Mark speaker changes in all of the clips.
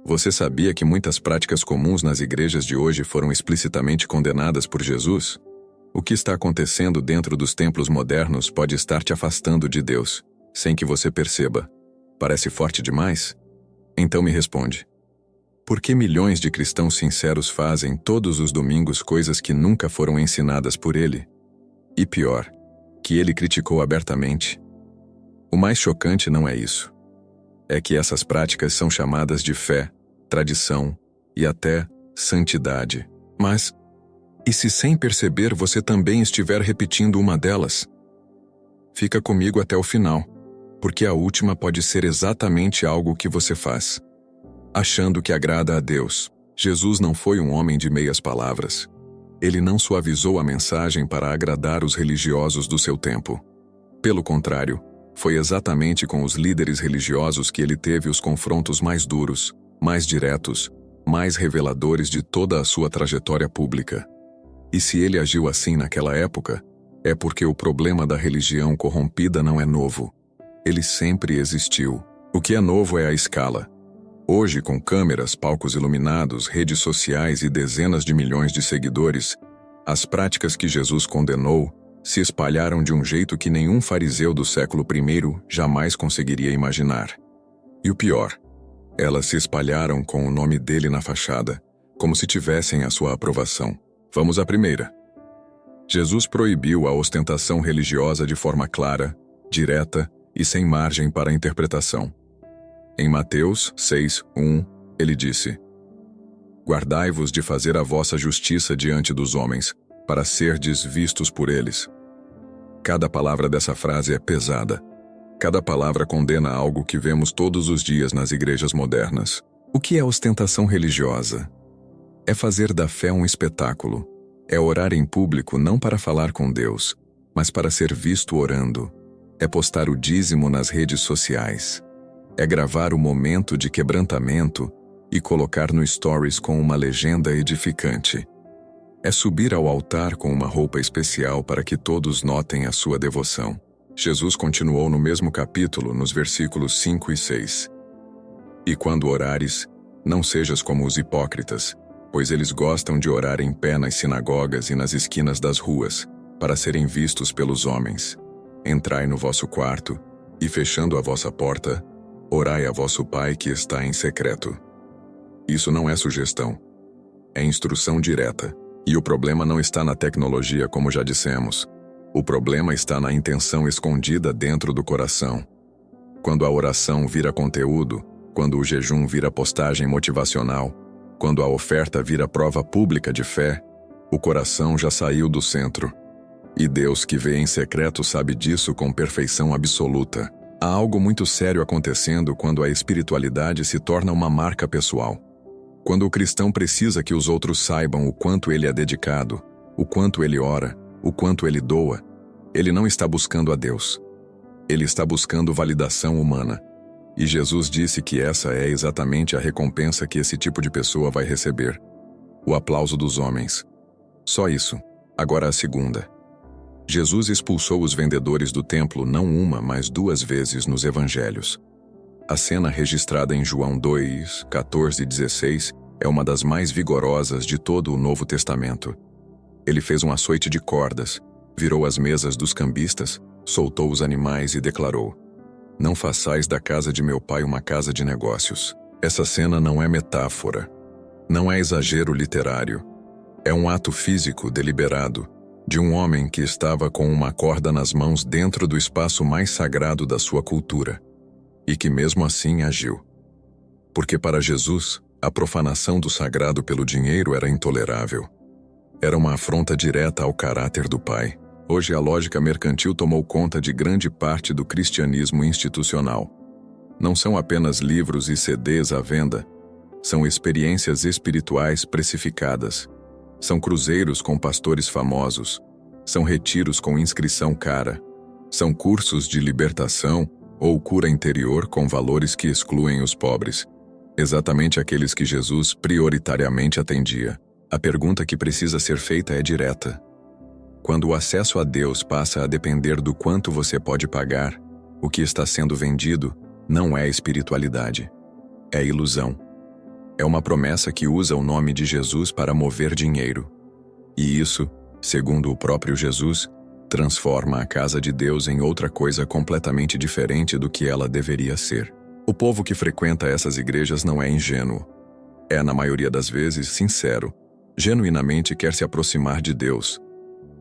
Speaker 1: Você sabia que muitas práticas comuns nas igrejas de hoje foram explicitamente condenadas por Jesus? O que está acontecendo dentro dos templos modernos pode estar te afastando de Deus, sem que você perceba. Parece forte demais? Então me responde. Por que milhões de cristãos sinceros fazem todos os domingos coisas que nunca foram ensinadas por ele? E pior, que ele criticou abertamente? O mais chocante não é isso. É que essas práticas são chamadas de fé, tradição e até santidade. Mas, e se sem perceber você também estiver repetindo uma delas? Fica comigo até o final, porque a última pode ser exatamente algo que você faz. Achando que agrada a Deus, Jesus não foi um homem de meias palavras. Ele não suavizou a mensagem para agradar os religiosos do seu tempo. Pelo contrário, foi exatamente com os líderes religiosos que ele teve os confrontos mais duros, mais diretos, mais reveladores de toda a sua trajetória pública. E se ele agiu assim naquela época, é porque o problema da religião corrompida não é novo. Ele sempre existiu. O que é novo é a escala. Hoje, com câmeras, palcos iluminados, redes sociais e dezenas de milhões de seguidores, as práticas que Jesus condenou se espalharam de um jeito que nenhum fariseu do século I jamais conseguiria imaginar. E o pior, elas se espalharam com o nome dele na fachada, como se tivessem a sua aprovação. Vamos à primeira. Jesus proibiu a ostentação religiosa de forma clara, direta e sem margem para interpretação. Em Mateus 6:1, ele disse: Guardai-vos de fazer a vossa justiça diante dos homens, para serdes vistos por eles. Cada palavra dessa frase é pesada. Cada palavra condena algo que vemos todos os dias nas igrejas modernas. O que é ostentação religiosa? É fazer da fé um espetáculo. É orar em público não para falar com Deus, mas para ser visto orando. É postar o dízimo nas redes sociais. É gravar o momento de quebrantamento e colocar no Stories com uma legenda edificante. É subir ao altar com uma roupa especial para que todos notem a sua devoção. Jesus continuou no mesmo capítulo, nos versículos 5 e 6. E quando orares, não sejas como os hipócritas, pois eles gostam de orar em pé nas sinagogas e nas esquinas das ruas, para serem vistos pelos homens. Entrai no vosso quarto, e fechando a vossa porta, orai a vosso Pai que está em secreto. Isso não é sugestão. É instrução direta. E o problema não está na tecnologia, como já dissemos. O problema está na intenção escondida dentro do coração. Quando a oração vira conteúdo, quando o jejum vira postagem motivacional, quando a oferta vira prova pública de fé, o coração já saiu do centro. E Deus que vê em secreto sabe disso com perfeição absoluta. Há algo muito sério acontecendo quando a espiritualidade se torna uma marca pessoal. Quando o cristão precisa que os outros saibam o quanto ele é dedicado, o quanto ele ora, o quanto ele doa, ele não está buscando a Deus. Ele está buscando validação humana. E Jesus disse que essa é exatamente a recompensa que esse tipo de pessoa vai receber. O aplauso dos homens. Só isso. Agora a segunda. Jesus expulsou os vendedores do templo não uma, mas 2 vezes nos evangelhos. A cena registrada em João 2, 14 e 16 é uma das mais vigorosas de todo o Novo Testamento. Ele fez um açoite de cordas, virou as mesas dos cambistas, soltou os animais e declarou: Não façais da casa de meu pai uma casa de negócios. Essa cena não é metáfora. Não é exagero literário. É um ato físico deliberado de um homem que estava com uma corda nas mãos dentro do espaço mais sagrado da sua cultura. E que mesmo assim agiu. Porque para Jesus, a profanação do sagrado pelo dinheiro era intolerável. Era uma afronta direta ao caráter do Pai. Hoje a lógica mercantil tomou conta de grande parte do cristianismo institucional. Não são apenas livros e CDs à venda, são experiências espirituais precificadas. São cruzeiros com pastores famosos, são retiros com inscrição cara, são cursos de libertação ou cura interior com valores que excluem os pobres, exatamente aqueles que Jesus prioritariamente atendia. A pergunta que precisa ser feita é direta. Quando o acesso a Deus passa a depender do quanto você pode pagar, o que está sendo vendido não é espiritualidade, é ilusão. É uma promessa que usa o nome de Jesus para mover dinheiro. E isso, segundo o próprio Jesus, transforma a casa de Deus em outra coisa completamente diferente do que ela deveria ser. O povo que frequenta essas igrejas não é ingênuo. É, na maioria das vezes, sincero. Genuinamente quer se aproximar de Deus,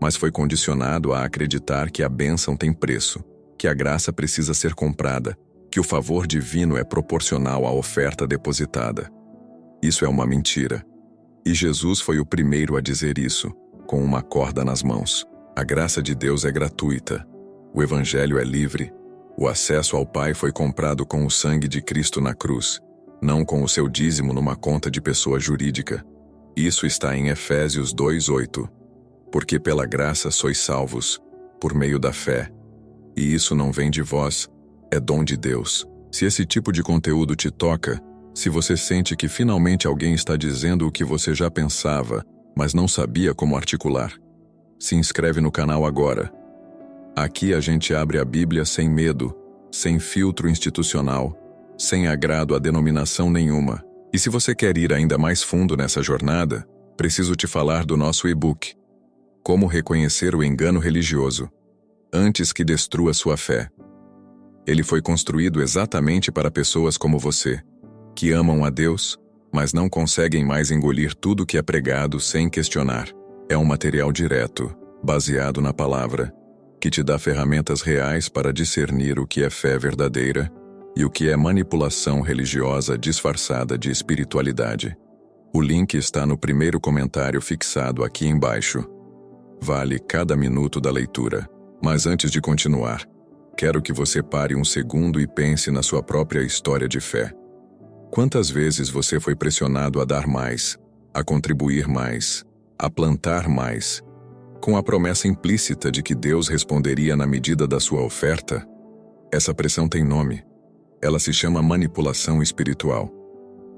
Speaker 1: mas foi condicionado a acreditar que a bênção tem preço, que a graça precisa ser comprada, que o favor divino é proporcional à oferta depositada. Isso é uma mentira. E Jesus foi o primeiro a dizer isso, com uma corda nas mãos. A graça de Deus é gratuita. O Evangelho é livre. O acesso ao Pai foi comprado com o sangue de Cristo na cruz, não com o seu dízimo numa conta de pessoa jurídica. Isso está em Efésios 2:8. Porque pela graça sois salvos, por meio da fé. E isso não vem de vós, é dom de Deus. Se esse tipo de conteúdo te toca, se você sente que finalmente alguém está dizendo o que você já pensava, mas não sabia como articular, se inscreve no canal agora. Aqui a gente abre a Bíblia sem medo, sem filtro institucional, sem agrado a denominação nenhuma. E se você quer ir ainda mais fundo nessa jornada, preciso te falar do nosso e-book, Como Reconhecer o Engano Religioso, antes que destrua sua fé. Ele foi construído exatamente para pessoas como você, que amam a Deus, mas não conseguem mais engolir tudo que é pregado sem questionar. É um material direto, baseado na palavra, que te dá ferramentas reais para discernir o que é fé verdadeira e o que é manipulação religiosa disfarçada de espiritualidade. O link está no primeiro comentário fixado aqui embaixo. Vale cada minuto da leitura. Mas antes de continuar, quero que você pare um segundo e pense na sua própria história de fé. Quantas vezes você foi pressionado a dar mais, a contribuir mais, a plantar mais, com a promessa implícita de que Deus responderia na medida da sua oferta? Essa pressão tem nome. Ela se chama manipulação espiritual.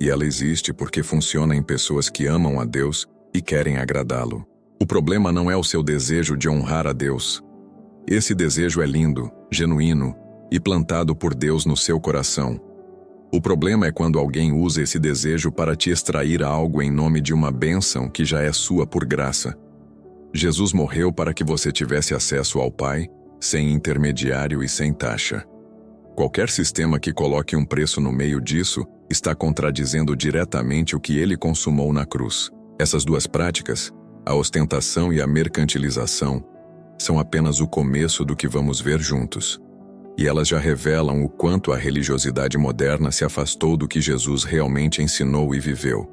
Speaker 1: E ela existe porque funciona em pessoas que amam a Deus e querem agradá-lo. O problema não é o seu desejo de honrar a Deus. Esse desejo é lindo, genuíno e plantado por Deus no seu coração. O problema é quando alguém usa esse desejo para te extrair algo em nome de uma bênção que já é sua por graça. Jesus morreu para que você tivesse acesso ao Pai, sem intermediário e sem taxa. Qualquer sistema que coloque um preço no meio disso está contradizendo diretamente o que ele consumou na cruz. Essas duas práticas, a ostentação e a mercantilização, são apenas o começo do que vamos ver juntos. E elas já revelam o quanto a religiosidade moderna se afastou do que Jesus realmente ensinou e viveu.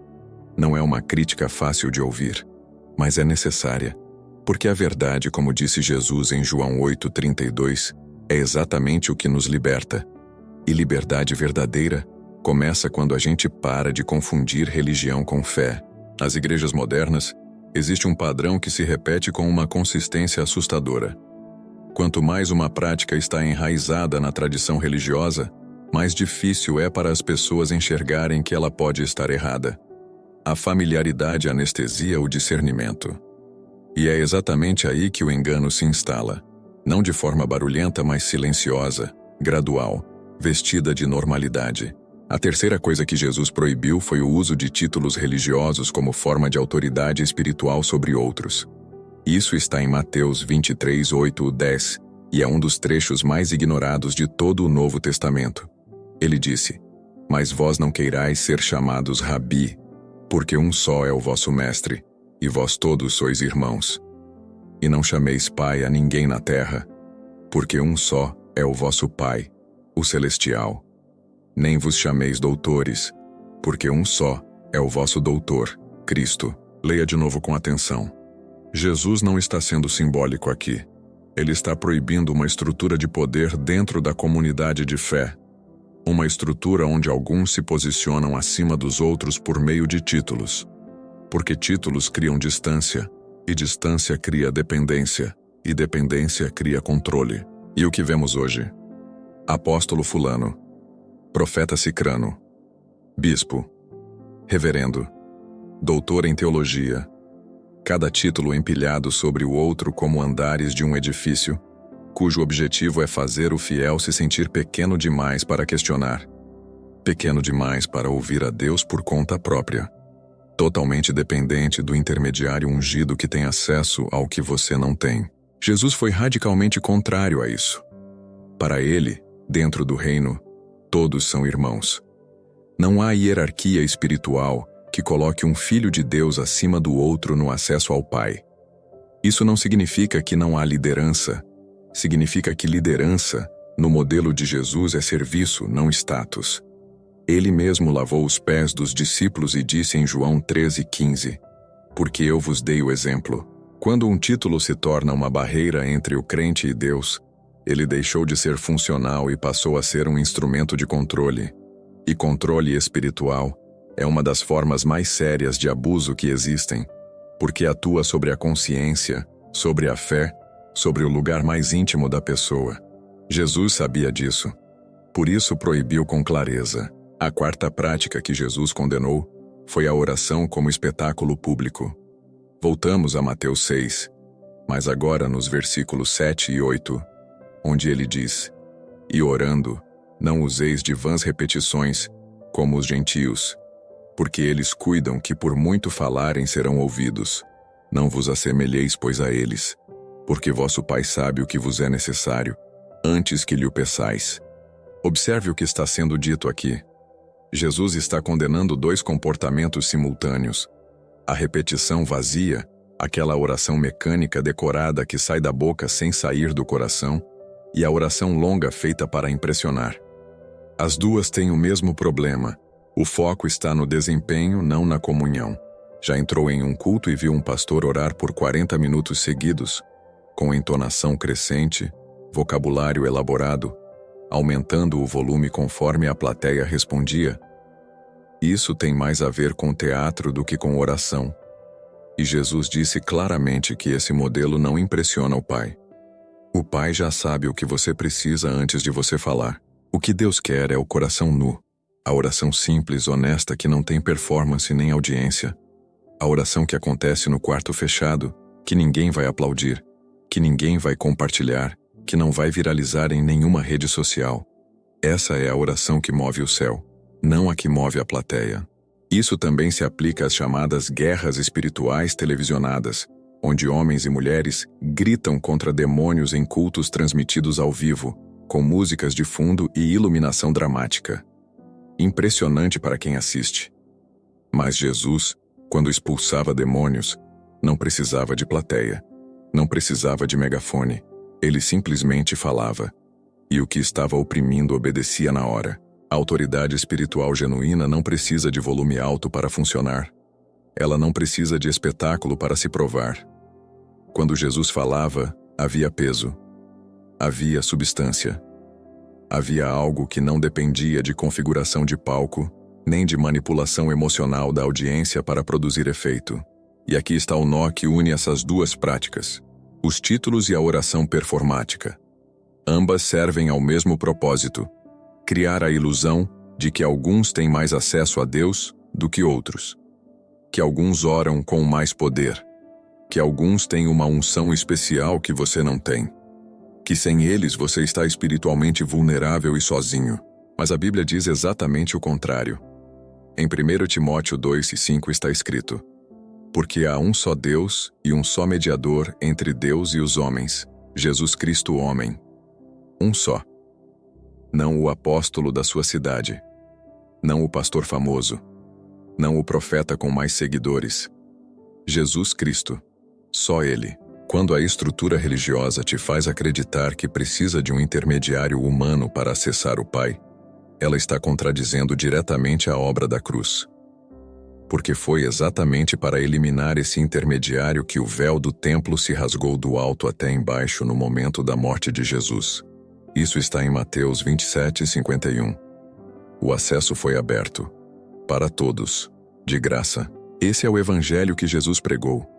Speaker 1: Não é uma crítica fácil de ouvir, mas é necessária, porque a verdade, como disse Jesus em João 8:32, é exatamente o que nos liberta. E liberdade verdadeira começa quando a gente para de confundir religião com fé. Nas igrejas modernas, existe um padrão que se repete com uma consistência assustadora. Quanto mais uma prática está enraizada na tradição religiosa, mais difícil é para as pessoas enxergarem que ela pode estar errada. A familiaridade anestesia o discernimento. E é exatamente aí que o engano se instala. Não de forma barulhenta, mas silenciosa, gradual, vestida de normalidade. A terceira coisa que Jesus proibiu foi o uso de títulos religiosos como forma de autoridade espiritual sobre outros. Isso está em Mateus 23:8-10, e é um dos trechos mais ignorados de todo o Novo Testamento. Ele disse: "Mas vós não queirais ser chamados Rabi, porque um só é o vosso mestre, e vós todos sois irmãos. E não chameis Pai a ninguém na terra, porque um só é o vosso Pai, o Celestial. Nem vos chameis doutores, porque um só é o vosso doutor, Cristo." Leia de novo com atenção. Jesus não está sendo simbólico aqui. Ele está proibindo uma estrutura de poder dentro da comunidade de fé. Uma estrutura onde alguns se posicionam acima dos outros por meio de títulos. Porque títulos criam distância, e distância cria dependência, e dependência cria controle. E o que vemos hoje? Apóstolo fulano, profeta cicrano, bispo, reverendo, doutor em teologia, cada título empilhado sobre o outro como andares de um edifício, cujo objetivo é fazer o fiel se sentir pequeno demais para questionar. pequeno demais para ouvir a Deus por conta própria, totalmente dependente do intermediário ungido que tem acesso ao que você não tem. Jesus foi radicalmente contrário a isso. Para ele, dentro do reino, todos são irmãos. Não há hierarquia espiritual que coloque um filho de Deus acima do outro no acesso ao Pai. Isso não significa que não há liderança. Significa que liderança, no modelo de Jesus, é serviço, não status. Ele mesmo lavou os pés dos discípulos e disse em João 13:15, porque eu vos dei o exemplo. Quando um título se torna uma barreira entre o crente e Deus, ele deixou de ser funcional e passou a ser um instrumento de controle. E controle espiritual é uma das formas mais sérias de abuso que existem, porque atua sobre a consciência, sobre a fé, sobre o lugar mais íntimo da pessoa. Jesus sabia disso. Por isso proibiu com clareza. A quarta prática que Jesus condenou foi a oração como espetáculo público. Voltamos a Mateus 6, mas agora nos versículos 7 e 8, onde ele diz: E orando, não useis de vãs repetições, como os gentios, porque eles cuidam que por muito falarem serão ouvidos. Não vos assemelheis, pois, a eles, porque vosso Pai sabe o que vos é necessário, antes que lhe o peçais. Observe o que está sendo dito aqui. Jesus está condenando dois comportamentos simultâneos. A repetição vazia, aquela oração mecânica decorada que sai da boca sem sair do coração, e a oração longa feita para impressionar. As duas têm o mesmo problema. O foco está no desempenho, não na comunhão. Já entrou em um culto e viu um pastor orar por 40 minutos seguidos, com entonação crescente, vocabulário elaborado, aumentando o volume conforme a plateia respondia. Isso tem mais a ver com teatro do que com oração. E Jesus disse claramente que esse modelo não impressiona o Pai. O Pai já sabe o que você precisa antes de você falar. O que Deus quer é o coração nu. A oração simples, honesta, que não tem performance nem audiência. A oração que acontece no quarto fechado, que ninguém vai aplaudir, que ninguém vai compartilhar, que não vai viralizar em nenhuma rede social. Essa é a oração que move o céu, não a que move a plateia. Isso também se aplica às chamadas guerras espirituais televisionadas, onde homens e mulheres gritam contra demônios em cultos transmitidos ao vivo, com músicas de fundo e iluminação dramática. Impressionante para quem assiste. Mas Jesus, quando expulsava demônios, não precisava de plateia, não precisava de megafone. Ele simplesmente falava. E o que estava oprimindo obedecia na hora. A autoridade espiritual genuína não precisa de volume alto para funcionar. Ela não precisa de espetáculo para se provar. Quando Jesus falava, havia peso. Havia substância. Havia algo que não dependia de configuração de palco, nem de manipulação emocional da audiência para produzir efeito. E aqui está o nó que une essas duas práticas. Os títulos e a oração performática. Ambas servem ao mesmo propósito: criar a ilusão de que alguns têm mais acesso a Deus do que outros. Que alguns oram com mais poder. Que alguns têm uma unção especial que você não tem. Que sem eles você está espiritualmente vulnerável e sozinho. Mas a Bíblia diz exatamente o contrário. Em 1 Timóteo 2:5 está escrito: Porque há um só Deus e um só mediador entre Deus e os homens, Jesus Cristo homem. Um só. Não o apóstolo da sua cidade. Não o pastor famoso. Não o profeta com mais seguidores. Jesus Cristo. Só Ele. Quando a estrutura religiosa te faz acreditar que precisa de um intermediário humano para acessar o Pai, ela está contradizendo diretamente a obra da cruz. Porque foi exatamente para eliminar esse intermediário que o véu do templo se rasgou do alto até embaixo no momento da morte de Jesus. Isso está em Mateus 27:51. O acesso foi aberto. Para todos. De graça. Esse é o evangelho que Jesus pregou.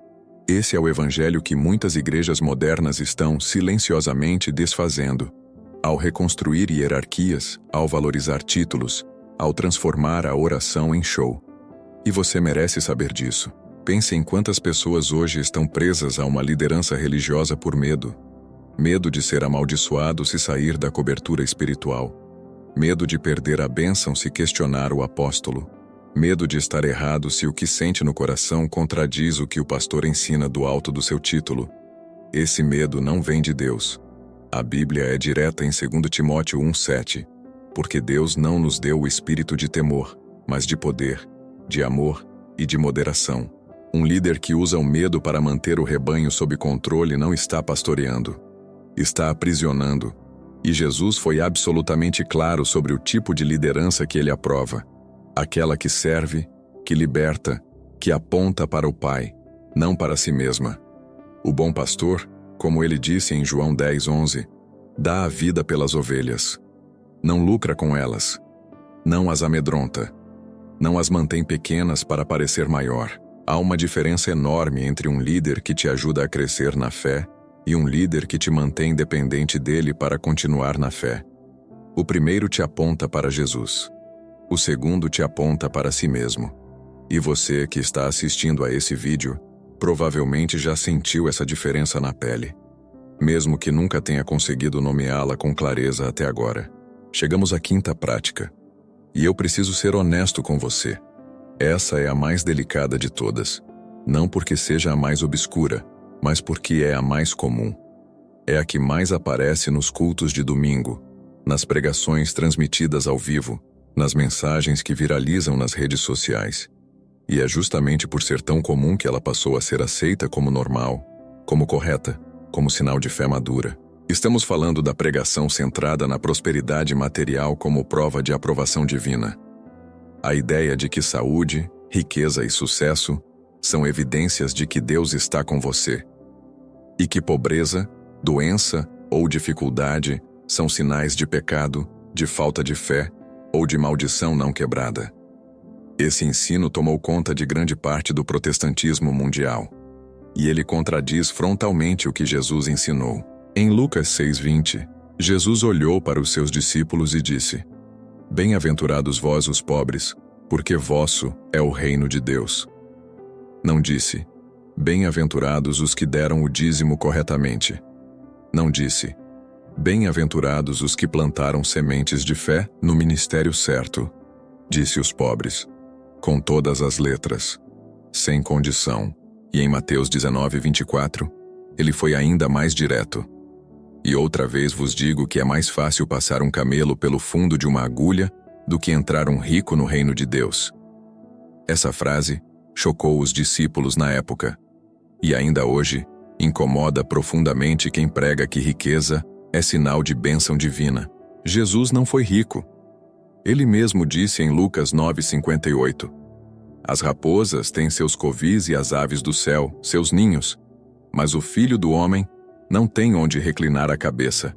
Speaker 1: Esse é o evangelho que muitas igrejas modernas estão silenciosamente desfazendo. Ao reconstruir hierarquias, ao valorizar títulos, ao transformar a oração em show. E você merece saber disso. Pense em quantas pessoas hoje estão presas a uma liderança religiosa por medo. Medo de ser amaldiçoado se sair da cobertura espiritual. Medo de perder a bênção se questionar o apóstolo. Medo de estar errado se o que sente no coração contradiz o que o pastor ensina do alto do seu título. Esse medo não vem de Deus. A Bíblia é direta em 2 Timóteo 1,7. Porque Deus não nos deu o espírito de temor, mas de poder, de amor e de moderação. Um líder que usa o medo para manter o rebanho sob controle não está pastoreando. Está aprisionando. E Jesus foi absolutamente claro sobre o tipo de liderança que ele aprova. Aquela que serve, que liberta, que aponta para o Pai, não para si mesma. O bom pastor, como ele disse em João 10:11, dá a vida pelas ovelhas. Não lucra com elas. Não as amedronta. Não as mantém pequenas para parecer maior. Há uma diferença enorme entre um líder que te ajuda a crescer na fé e um líder que te mantém dependente dele para continuar na fé. O primeiro te aponta para Jesus. O segundo te aponta para si mesmo. E você que está assistindo a esse vídeo, provavelmente já sentiu essa diferença na pele, mesmo que nunca tenha conseguido nomeá-la com clareza até agora. Chegamos à quinta prática. E eu preciso ser honesto com você. Essa é a mais delicada de todas. Não porque seja a mais obscura, mas porque é a mais comum. É a que mais aparece nos cultos de domingo, nas pregações transmitidas ao vivo, nas mensagens que viralizam nas redes sociais. E é justamente por ser tão comum que ela passou a ser aceita como normal, como correta, como sinal de fé madura. Estamos falando da pregação centrada na prosperidade material como prova de aprovação divina. A ideia de que saúde, riqueza e sucesso são evidências de que Deus está com você. E que pobreza, doença ou dificuldade são sinais de pecado, de falta de fé ou de maldição não quebrada. Esse ensino tomou conta de grande parte do protestantismo mundial. E ele contradiz frontalmente o que Jesus ensinou. Em Lucas 6:20, Jesus olhou para os seus discípulos e disse: Bem-aventurados vós os pobres, porque vosso é o reino de Deus. Não disse: Bem-aventurados os que deram o dízimo corretamente. Não disse: Bem-aventurados os que plantaram sementes de fé no ministério certo. Disse os pobres, com todas as letras, sem condição. E em Mateus 19:24, ele foi ainda mais direto. E outra vez vos digo que é mais fácil passar um camelo pelo fundo de uma agulha do que entrar um rico no reino de Deus. Essa frase chocou os discípulos na época. E ainda hoje, incomoda profundamente quem prega que riqueza é sinal de bênção divina. Jesus não foi rico. Ele mesmo disse em Lucas 9:58, As raposas têm seus covis e as aves do céu, seus ninhos, mas o Filho do Homem não tem onde reclinar a cabeça.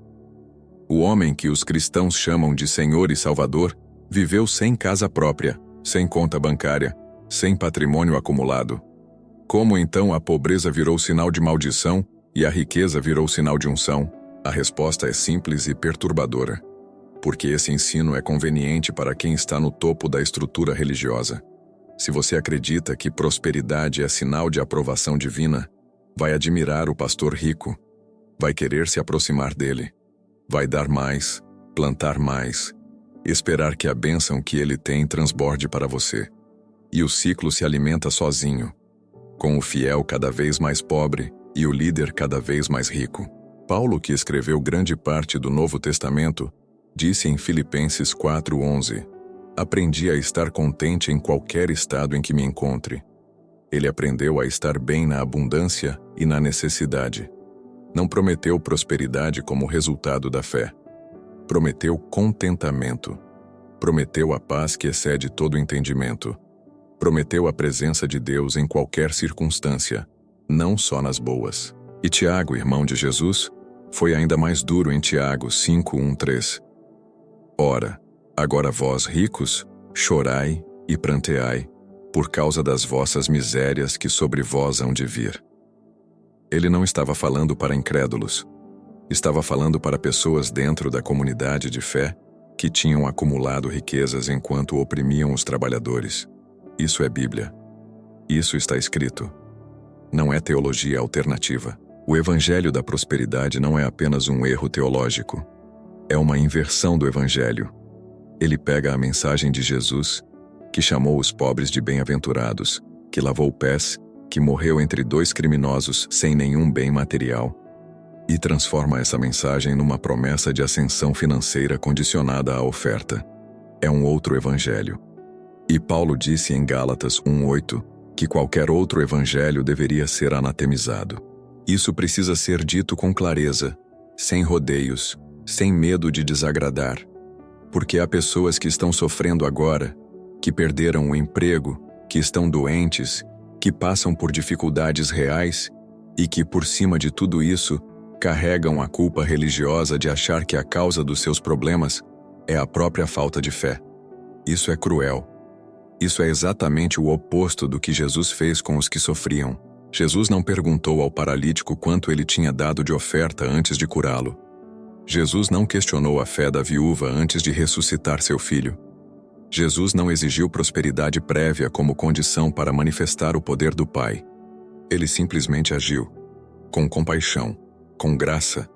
Speaker 1: O homem que os cristãos chamam de Senhor e Salvador viveu sem casa própria, sem conta bancária, sem patrimônio acumulado. Como então a pobreza virou sinal de maldição e a riqueza virou sinal de unção? A resposta é simples e perturbadora. Porque esse ensino é conveniente para quem está no topo da estrutura religiosa. Se você acredita que prosperidade é sinal de aprovação divina, vai admirar o pastor rico, vai querer se aproximar dele, vai dar mais, plantar mais, esperar que a bênção que ele tem transborde para você. E o ciclo se alimenta sozinho, com o fiel cada vez mais pobre e o líder cada vez mais rico. Paulo, que escreveu grande parte do Novo Testamento, disse em Filipenses 4:11, Aprendi a estar contente em qualquer estado em que me encontre. Ele aprendeu a estar bem na abundância e na necessidade. Não prometeu prosperidade como resultado da fé. Prometeu contentamento. Prometeu a paz que excede todo entendimento. Prometeu a presença de Deus em qualquer circunstância, não só nas boas. E Tiago, irmão de Jesus, foi ainda mais duro em Tiago 5:1-3. Ora, agora vós ricos, chorai e pranteai, por causa das vossas misérias que sobre vós hão de vir. Ele não estava falando para incrédulos. Estava falando para pessoas dentro da comunidade de fé que tinham acumulado riquezas enquanto oprimiam os trabalhadores. Isso é Bíblia. Isso está escrito. Não é teologia alternativa. O evangelho da prosperidade não é apenas um erro teológico. É uma inversão do evangelho. Ele pega a mensagem de Jesus, que chamou os pobres de bem-aventurados, que lavou pés, que morreu entre dois criminosos sem nenhum bem material, e transforma essa mensagem numa promessa de ascensão financeira condicionada à oferta. É um outro evangelho. E Paulo disse em Gálatas 1:8 que qualquer outro evangelho deveria ser anatemizado. Isso precisa ser dito com clareza, sem rodeios, sem medo de desagradar. Porque há pessoas que estão sofrendo agora, que perderam o emprego, que estão doentes, que passam por dificuldades reais e que, por cima de tudo isso, carregam a culpa religiosa de achar que a causa dos seus problemas é a própria falta de fé. Isso é cruel. Isso é exatamente o oposto do que Jesus fez com os que sofriam. Jesus não perguntou ao paralítico quanto ele tinha dado de oferta antes de curá-lo. Jesus não questionou a fé da viúva antes de ressuscitar seu filho. Jesus não exigiu prosperidade prévia como condição para manifestar o poder do Pai. Ele simplesmente agiu, com compaixão, com graça,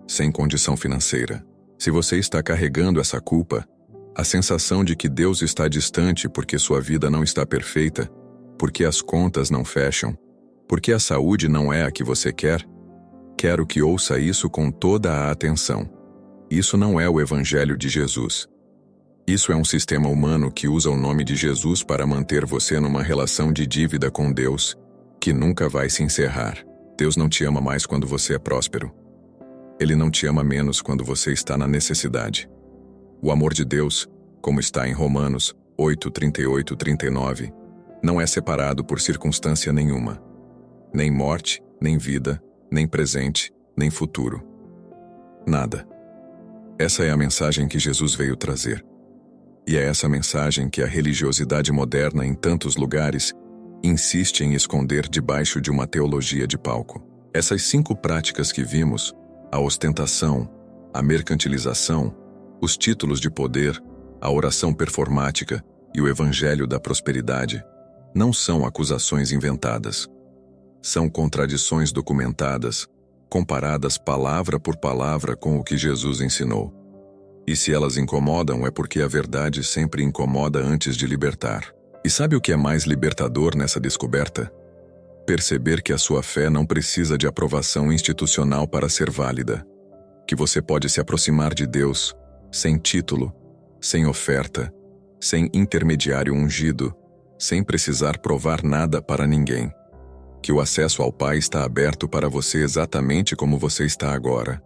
Speaker 1: sem condição financeira. Se você está carregando essa culpa, a sensação de que Deus está distante porque sua vida não está perfeita, porque as contas não fecham, porque a saúde não é a que você quer, quero que ouça isso com toda a atenção. Isso não é o Evangelho de Jesus. Isso é um sistema humano que usa o nome de Jesus para manter você numa relação de dívida com Deus, que nunca vai se encerrar. Deus não te ama mais quando você é próspero. Ele não te ama menos quando você está na necessidade. O amor de Deus, como está em Romanos 8:38-39, não é separado por circunstância nenhuma. Nem morte, nem vida, nem presente, nem futuro. Nada. Essa é a mensagem que Jesus veio trazer. E é essa mensagem que a religiosidade moderna em tantos lugares insiste em esconder debaixo de uma teologia de palco. Essas 5 práticas que vimos, a ostentação, a mercantilização, os títulos de poder, a oração performática e o evangelho da prosperidade, não são acusações inventadas. São contradições documentadas, comparadas palavra por palavra com o que Jesus ensinou. E se elas incomodam é porque a verdade sempre incomoda antes de libertar. E sabe o que é mais libertador nessa descoberta? Perceber que a sua fé não precisa de aprovação institucional para ser válida. Que você pode se aproximar de Deus sem título, sem oferta, sem intermediário ungido, sem precisar provar nada para ninguém. Que o acesso ao Pai está aberto para você exatamente como você está agora,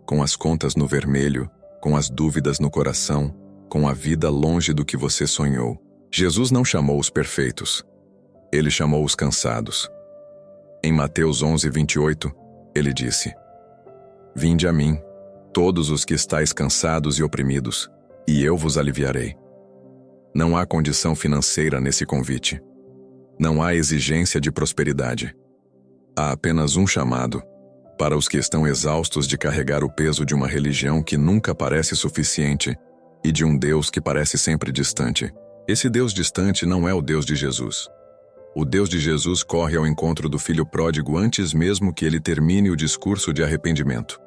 Speaker 1: com as contas no vermelho, com as dúvidas no coração, com a vida longe do que você sonhou. Jesus não chamou os perfeitos. Ele chamou os cansados. Em Mateus 11:28, ele disse: Vinde a mim, todos os que estáis cansados e oprimidos, e eu vos aliviarei. Não há condição financeira nesse convite. Não há exigência de prosperidade. Há apenas um chamado, para os que estão exaustos de carregar o peso de uma religião que nunca parece suficiente e de um Deus que parece sempre distante. Esse Deus distante não é o Deus de Jesus. O Deus de Jesus corre ao encontro do filho pródigo antes mesmo que ele termine o discurso de arrependimento.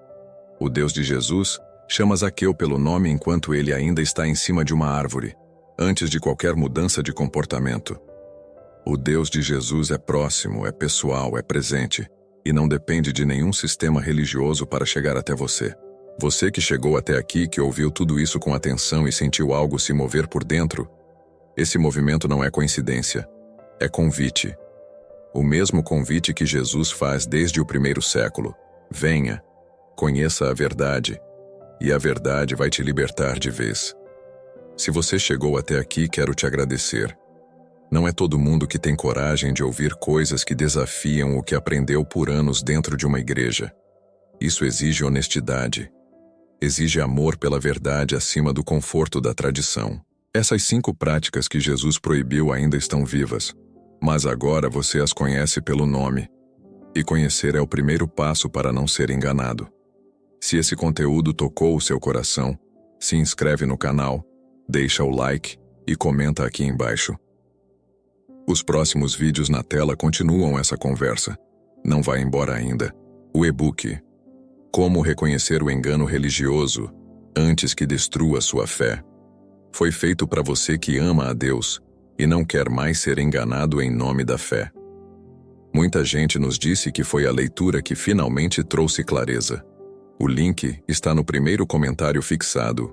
Speaker 1: O Deus de Jesus chama Zaqueu pelo nome enquanto ele ainda está em cima de uma árvore, antes de qualquer mudança de comportamento. O Deus de Jesus é próximo, é pessoal, é presente, e não depende de nenhum sistema religioso para chegar até você. Você que chegou até aqui, que ouviu tudo isso com atenção e sentiu algo se mover por dentro, esse movimento não é coincidência, é convite. O mesmo convite que Jesus faz desde o 1º século. Venha, conheça a verdade, e a verdade vai te libertar de vez. Se você chegou até aqui, quero te agradecer. Não é todo mundo que tem coragem de ouvir coisas que desafiam o que aprendeu por anos dentro de uma igreja. Isso exige honestidade. Exige amor pela verdade acima do conforto da tradição. Essas 5 práticas que Jesus proibiu ainda estão vivas, mas agora você as conhece pelo nome. E conhecer é o primeiro passo para não ser enganado. Se esse conteúdo tocou o seu coração, se inscreve no canal, deixa o like e comenta aqui embaixo. Os próximos vídeos na tela continuam essa conversa. Não vai embora ainda. O e-book Como reconhecer o engano religioso antes que destrua sua fé. Foi feito para você que ama a Deus e não quer mais ser enganado em nome da fé. Muita gente nos disse que foi a leitura que finalmente trouxe clareza. O link está no primeiro comentário fixado